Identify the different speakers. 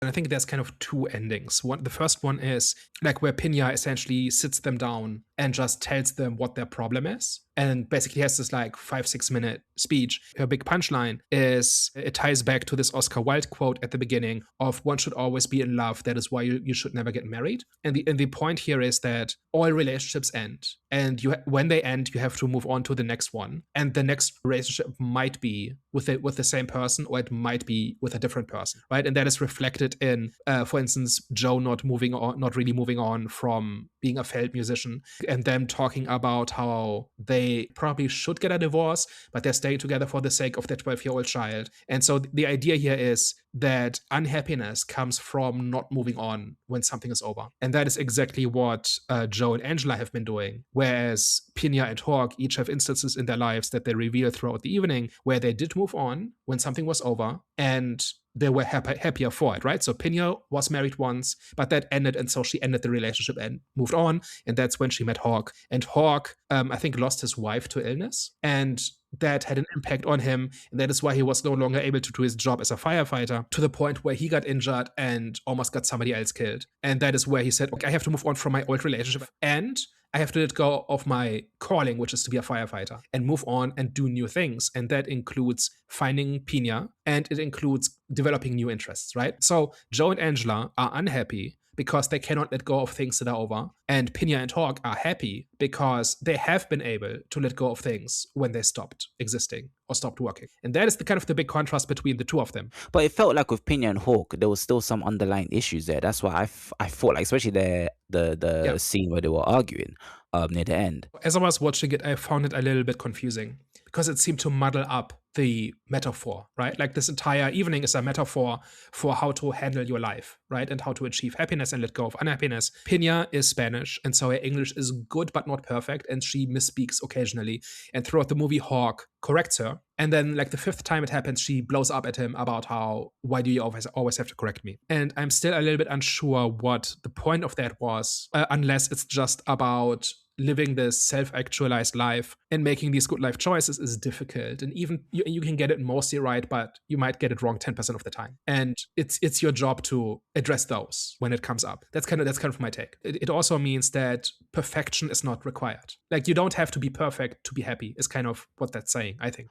Speaker 1: And I think there's kind of two endings. The first one is like where Pinya essentially sits them down and just tells them what their problem is. And basically has this like 5-6 minute speech. Her big punchline is it ties back to this Oscar Wilde quote at the beginning of one should always be in love. That is why you should never get married. And the point here is that all relationships end. And when they end, you have to move on to the next one. And the next relationship might be with the same person, or it might be with a different person, right? And that is reflected in, for instance, Joe not really moving on from being a failed musician, and them talking about how they probably should get a divorce, but they're staying together for the sake of their 12-year-old child. And so the idea here is that unhappiness comes from not moving on when something is over. And that is exactly what Joe and Angela have been doing. Whereas Pina and Hawk each have instances in their lives that they reveal throughout the evening where they did move on when something was over, and they were happier for it, right? So Pina was married once, but that ended, and so she ended the relationship and moved on. And that's when she met Hawk. And Hawk, I think, lost his wife to illness, and that had an impact on him. And that is why he was no longer able to do his job as a firefighter, to the point where he got injured and almost got somebody else killed. And that is where he said, okay, I have to move on from my old relationship, and I have to let go of my calling, which is to be a firefighter, and move on and do new things. And that includes finding Pina, and it includes developing new interests, right? So Joe and Angela are unhappy because they cannot let go of things that are over. And Pina and Hawk are happy because they have been able to let go of things when they stopped existing or stopped working. And that is the kind of the big contrast between the two of them.
Speaker 2: But it felt like with Pina and Hawk, there was still some underlying issues there. That's why I thought, like, especially the
Speaker 1: Yeah.
Speaker 2: scene where they were arguing near the end.
Speaker 1: As I was watching it, I found it a little bit confusing because it seemed to muddle up the metaphor, right? Like this entire evening is a metaphor for how to handle your life, right? And how to achieve happiness and let go of unhappiness. Pina is Spanish, and so her English is good but not perfect, and she misspeaks occasionally. And throughout the movie, Hawk corrects her. And then, like the fifth time it happens, she blows up at him about how, why do you always have to correct me? And I'm still a little bit unsure what the point of that was, unless it's just about living this self-actualized life and making these good life choices is difficult. And even you can get it mostly right, but you might get it wrong 10% of the time. And it's your job to address those when it comes up. That's kind of my take. It also means that perfection is not required. Like you don't have to be perfect to be happy is kind of what that's saying, I think.